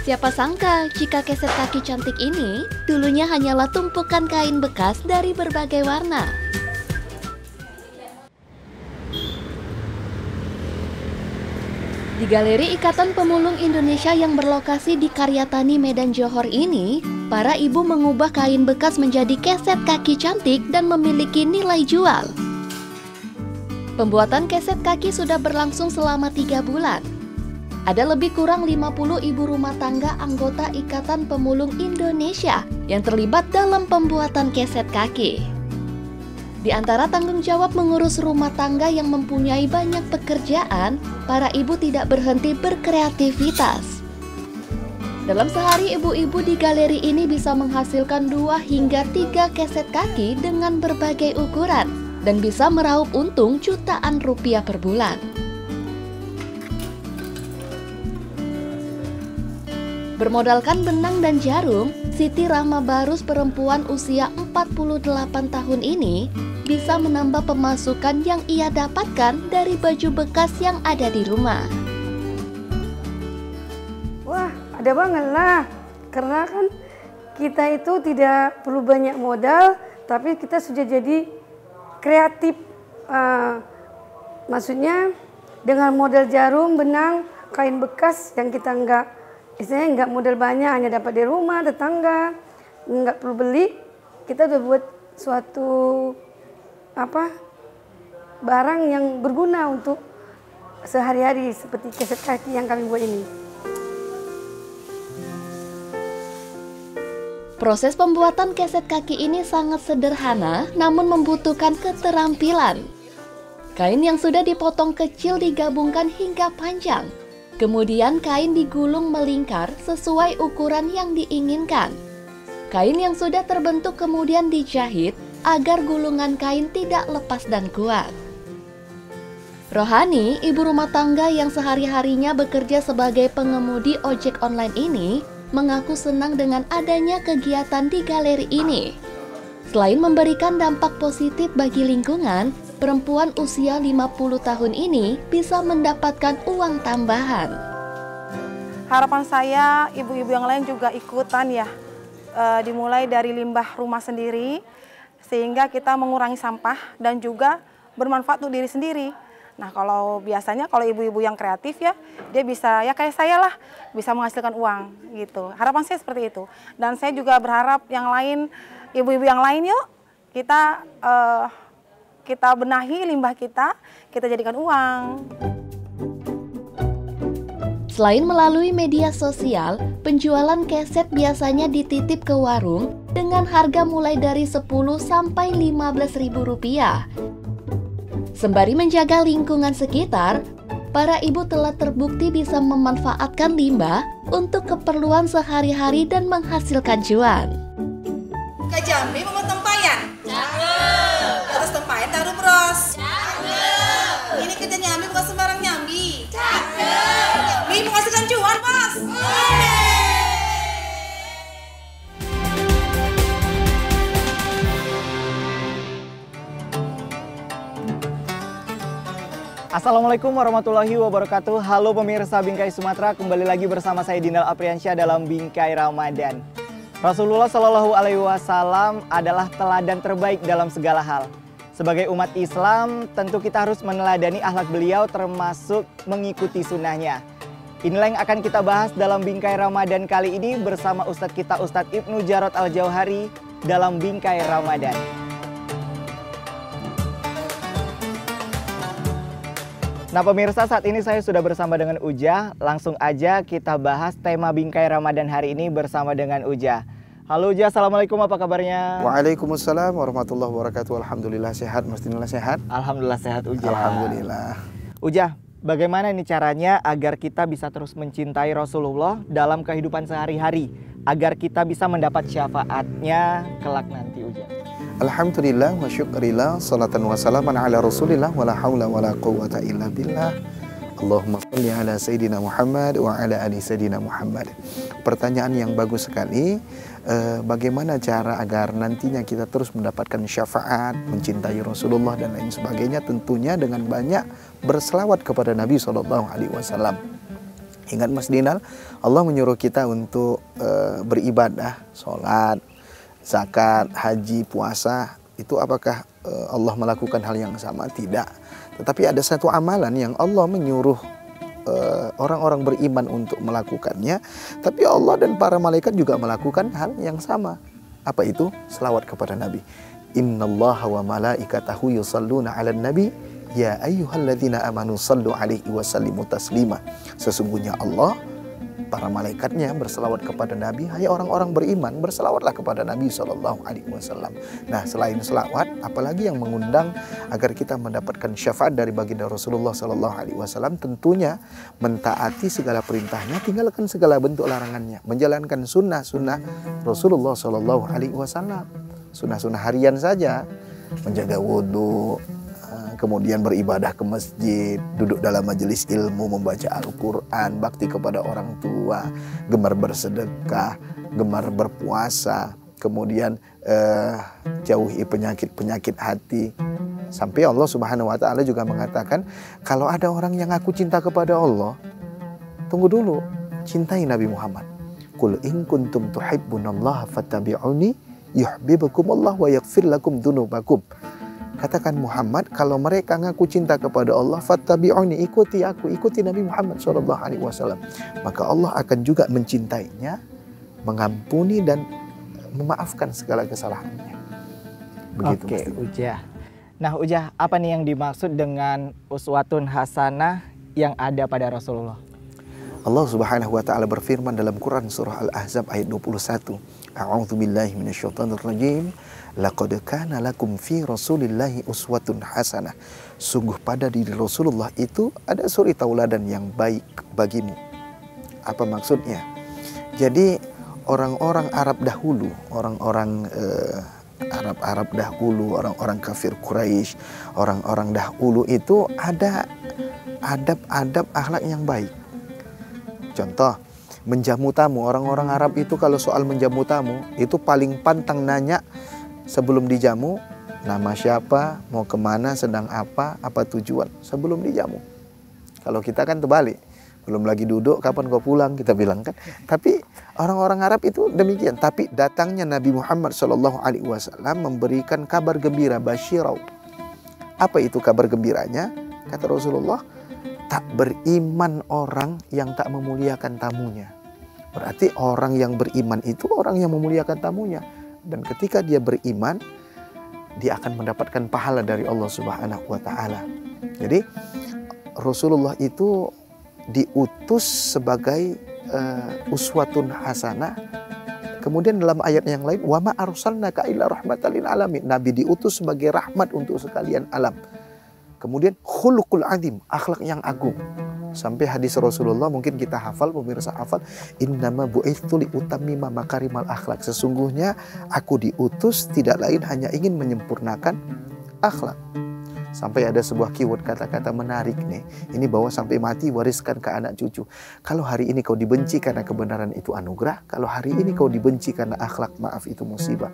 Siapa sangka jika keset kaki cantik ini dulunya hanyalah tumpukan kain bekas dari berbagai warna. Di Galeri Ikatan Pemulung Indonesia yang berlokasi di Karyatani, Medan Johor ini, para ibu mengubah kain bekas menjadi keset kaki cantik dan memiliki nilai jual. Pembuatan keset kaki sudah berlangsung selama 3 bulan. Ada lebih kurang 50 ibu rumah tangga anggota Ikatan Pemulung Indonesia yang terlibat dalam pembuatan keset kaki. Di antara tanggung jawab mengurus rumah tangga yang mempunyai banyak pekerjaan, para ibu tidak berhenti berkreativitas. Dalam sehari, ibu-ibu di galeri ini bisa menghasilkan 2 hingga 3 keset kaki dengan berbagai ukuran dan bisa meraup untung jutaan rupiah per bulan. Bermodalkan benang dan jarum, Siti Rahma Barus, perempuan usia 48 tahun ini, bisa menambah pemasukan yang ia dapatkan dari baju bekas yang ada di rumah. Wah, ada banget lah. Karena kan kita itu tidak perlu banyak modal, tapi kita sudah jadi kreatif. Maksudnya dengan modal jarum, benang, kain bekas yang kita nggak modal banyak, hanya dapat di rumah, tetangga, nggak perlu beli. Kita udah buat suatu barang yang berguna untuk sehari-hari seperti keset kaki yang kami buat ini. Proses pembuatan keset kaki ini sangat sederhana, namun membutuhkan keterampilan. Kain yang sudah dipotong kecil digabungkan hingga panjang. Kemudian kain digulung melingkar sesuai ukuran yang diinginkan. Kain yang sudah terbentuk kemudian dijahit agar gulungan kain tidak lepas dan kuat. Rohani, ibu rumah tangga yang sehari-harinya bekerja sebagai pengemudi ojek online ini, mengaku senang dengan adanya kegiatan di galeri ini. Selain memberikan dampak positif bagi lingkungan, perempuan usia 50 tahun ini bisa mendapatkan uang tambahan. Harapan saya ibu-ibu yang lain juga ikutan ya, dimulai dari limbah rumah sendiri, sehingga kita mengurangi sampah dan juga bermanfaat untuk diri sendiri. Nah, kalau biasanya kalau ibu-ibu yang kreatif ya, dia bisa ya kayak saya lah, bisa menghasilkan uang gitu. Harapan saya seperti itu. Dan saya juga berharap yang lain, ibu-ibu yang lain yuk, kita benahi limbah kita jadikan uang. Selain melalui media sosial, penjualan keset biasanya dititip ke warung dengan harga mulai dari 10 sampai 15 ribu rupiah. Sembari menjaga lingkungan sekitar, para ibu telah terbukti bisa memanfaatkan limbah untuk keperluan sehari-hari dan menghasilkan cuan. Kak Jambi mau tempayan? Cakep! Di atas tempayan taruh bros. Cakep! Ini kita nyambi bukan sembarang nyambi. Cakep! Jambi menghasilkan cuan, Mas. Assalamualaikum warahmatullahi wabarakatuh. Halo pemirsa Bingkai Sumatera, kembali lagi bersama saya Dinal Apriansyah dalam Bingkai Ramadan. Rasulullah Shallallahu Alaihi Wasallam adalah teladan terbaik dalam segala hal. Sebagai umat Islam, tentu kita harus meneladani akhlak beliau termasuk mengikuti sunnahnya. Inilah yang akan kita bahas dalam Bingkai Ramadan kali ini bersama Ustadz kita Ustadz Ibnu Jarod Al-Jauhari dalam Bingkai Ramadan. Nah pemirsa, saat ini saya sudah bersama dengan Ujah. Langsung aja kita bahas tema Bingkai Ramadan hari ini bersama dengan Ujah. Halo Ujah, Assalamualaikum, apa kabarnya? Waalaikumsalam warahmatullahi wabarakatuh. Alhamdulillah sehat, Mas Dinal sehat? Alhamdulillah sehat Ujah. Alhamdulillah. Ujah, bagaimana nih caranya agar kita bisa terus mencintai Rasulullah dalam kehidupan sehari-hari? Agar kita bisa mendapat syafaatnya kelak nanti Ujah. Alhamdulillah wa syukurillah, salatan wa salaman ala rasulillah, wa la hawla wa la quwwata illa billah. Allahumma salli ala Sayyidina Muhammad wa ala ali Sayyidina Muhammad. Pertanyaan yang bagus sekali, bagaimana cara agar nantinya kita terus mendapatkan syafaat, mencintai Rasulullah dan lain sebagainya, tentunya dengan banyak berselawat kepada Nabi SAW. Ingat Mas Dinal, Allah menyuruh kita untuk beribadah, sholat, zakat, haji, puasa. Itu apakah Allah melakukan hal yang sama? Tidak. Tetapi ada satu amalan yang Allah menyuruh orang-orang beriman untuk melakukannya. Tapi Allah dan para malaikat juga melakukan hal yang sama. Apa itu? Selawat kepada Nabi. Innallaha wa malaikatahu yusalluna 'alan nabi ya ayyuhalladzina amanu sallu 'alaihi wa sallimu taslima. Sesungguhnya Allah, para malaikatnya berselawat kepada Nabi. Hai orang-orang beriman, berselawatlah kepada Nabi SAW. Nah, selain selawat, apalagi yang mengundang agar kita mendapatkan syafaat dari baginda Rasulullah SAW? Tentunya mentaati segala perintahnya, tinggalkan segala bentuk larangannya, menjalankan sunnah-sunnah Rasulullah SAW. Sunnah-sunnah harian saja, menjaga wudhu, kemudian beribadah ke masjid, duduk dalam majelis ilmu, membaca Al-Quran, bakti kepada orang tua, gemar bersedekah, gemar berpuasa, kemudian jauhi penyakit-penyakit hati. Sampai Allah Subhanahu wa Ta'ala juga mengatakan, kalau ada orang yang aku cinta kepada Allah, tunggu dulu, cintai Nabi Muhammad. Qul in kuntum tuhibbunallaha fattabi'uni yuhibbukumullah wa yaghfir lakum dzunubakum. Katakan Muhammad, kalau mereka ngaku cinta kepada Allah, fattabi'uni, ikuti aku, ikuti Nabi Muhammad SAW. Maka Allah akan juga mencintainya, mengampuni dan memaafkan segala kesalahannya. Begitu. Oke, Ujah. Nah, Ujah, apa nih yang dimaksud dengan uswatun hasanah yang ada pada Rasulullah? Allah Subhanahu wa Ta'ala berfirman dalam Quran surah Al-Ahzab ayat 21. A'udzu billahi minasyaitonir rajim. Laqad kana lakum fi Rasulillahi uswatun hasanah. Sungguh pada diri Rasulullah itu ada suri tauladan yang baik bagimu. Apa maksudnya? Jadi orang-orang Arab dahulu, orang-orang Arab dahulu, orang-orang kafir Quraisy, orang-orang dahulu itu ada adab-adab akhlak yang baik. Contoh, menjamu tamu. Orang-orang Arab itu kalau soal menjamu tamu, itu paling pantang nanya sebelum dijamu, nama siapa, mau kemana, sedang apa tujuan, sebelum dijamu. Kalau kita kan terbalik, belum lagi duduk, kapan kau pulang, kita bilang kan. Tapi orang-orang Arab itu demikian. Tapi datangnya Nabi Muhammad SAW memberikan kabar gembira, basyirau. Apa itu kabar gembiranya? Kata Rasulullah, tak beriman orang yang tak memuliakan tamunya. Berarti orang yang beriman itu orang yang memuliakan tamunya. Dan ketika dia beriman, dia akan mendapatkan pahala dari Allah Subhanahu wa Ta'ala. Jadi Rasulullah itu diutus sebagai uswatun hasanah. Kemudian dalam ayat yang lain, wa ma arsalnaka illa rahmatan lil alamin. Nabi diutus sebagai rahmat untuk sekalian alam. Kemudian khuluqul azim, akhlak yang agung. Sampai hadis Rasulullah mungkin kita hafal, pemirsa hafal, innama bu'itsu li utammima makarimal akhlak. Sesungguhnya aku diutus tidak lain hanya ingin menyempurnakan akhlak. Sampai ada sebuah keyword kata-kata menarik nih. Ini bawa sampai mati, wariskan ke anak cucu. Kalau hari ini kau dibenci karena kebenaran itu anugerah, kalau hari ini kau dibenci karena akhlak, maaf itu musibah.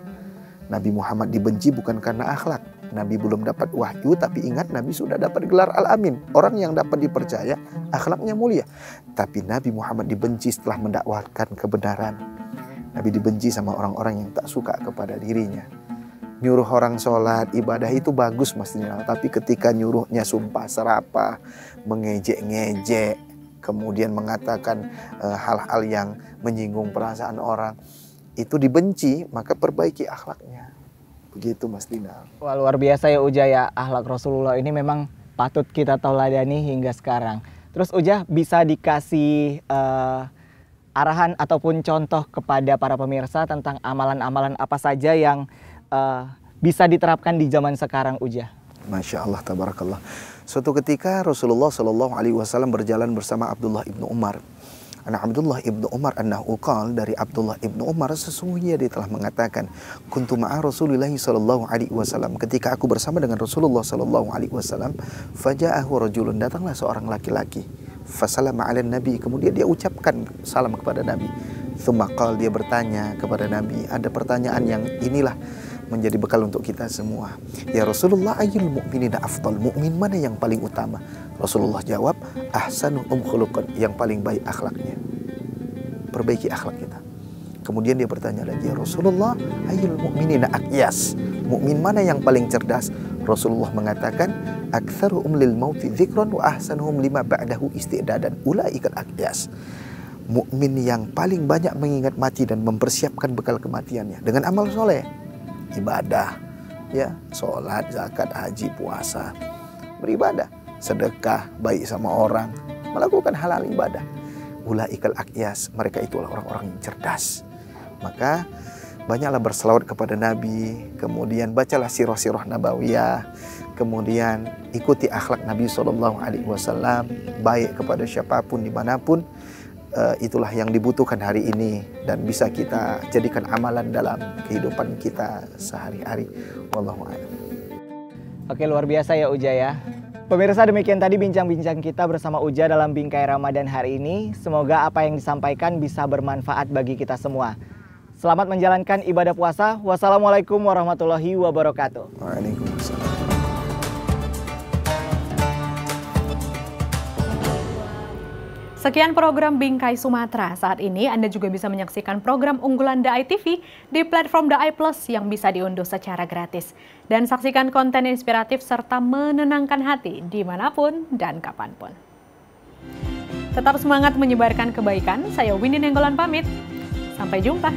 Nabi Muhammad dibenci bukan karena akhlak. Nabi belum dapat wahyu, tapi ingat Nabi sudah dapat gelar Al-Amin. Orang yang dapat dipercaya, akhlaknya mulia. Tapi Nabi Muhammad dibenci setelah mendakwahkan kebenaran. Nabi dibenci sama orang-orang yang tak suka kepada dirinya. Nyuruh orang sholat, ibadah itu bagus mestinya. Tapi ketika nyuruhnya sumpah serapah, mengejek-ngejek, kemudian mengatakan hal-hal yang menyinggung perasaan orang, itu dibenci, maka perbaiki akhlaknya. Begitu Mas Dinal. Wah, luar biasa ya Ujah ya, akhlak Rasulullah ini memang patut kita tauladani hingga sekarang. Terus Ujah bisa dikasih arahan ataupun contoh kepada para pemirsa tentang amalan-amalan apa saja yang bisa diterapkan di zaman sekarang Ujah? Masya Allah, tabarakallah. Suatu ketika Rasulullah SAW berjalan bersama Abdullah ibnu Umar. Anak Abdullah ibnu Umar annahu qala, dari Abdullah ibnu Umar sesungguhnya dia telah mengatakan, kuntu ma'a Rasulillah sallallahu alaihi wasallam, ketika aku bersama dengan Rasulullah sallallahu alaihi wasallam, faja'ahu rajulun, datanglah seorang laki-laki, fasalama 'alan nabi, kemudian dia ucapkan salam kepada Nabi. Tsumma qala, dia bertanya kepada Nabi, ada pertanyaan yang inilah menjadi bekal untuk kita semua. Ya Rasulullah, ayyul mu'minina afdal, mukmin mana yang paling utama? Rasulullah jawab, ahsanuhum khuluqan, yang paling baik akhlaknya. Perbaiki akhlak kita. Kemudian dia bertanya lagi, ya Rasulullah, ayyul mu'minina aqyas, mukmin mana yang paling cerdas? Rasulullah mengatakan, aktsaruhum lil mauti dzikran wa ahsanuhum lima ba'dahu isti'dadan, ulaikal aqyas. Mukmin yang paling banyak mengingat mati dan mempersiapkan bekal kematiannya dengan amal soleh, ibadah, ya, sholat, zakat, haji, puasa, beribadah, sedekah, baik sama orang, melakukan halal ibadah. Ulaikal aqyas, mereka itulah orang-orang yang cerdas. Maka banyaklah berselawat kepada Nabi, kemudian bacalah sirah-sirah nabawiyah, kemudian ikuti akhlak Nabi SAW, baik kepada siapapun dimanapun. Itulah yang dibutuhkan hari ini dan bisa kita jadikan amalan dalam kehidupan kita sehari-hari. Wallahu a'lam. Oke, luar biasa ya Uja ya. Pemirsa, demikian tadi bincang-bincang kita bersama Uja dalam Bingkai Ramadan hari ini. Semoga apa yang disampaikan bisa bermanfaat bagi kita semua. Selamat menjalankan ibadah puasa. Wassalamualaikum warahmatullahi wabarakatuh. Waalaikumsalam. Sekian program Bingkai Sumatera. Saat ini Anda juga bisa menyaksikan program unggulan Dai TV di platform Dai Plus yang bisa diunduh secara gratis. Dan saksikan konten inspiratif serta menenangkan hati dimanapun dan kapanpun. Tetap semangat menyebarkan kebaikan. Saya Winnie Nenggolan pamit. Sampai jumpa.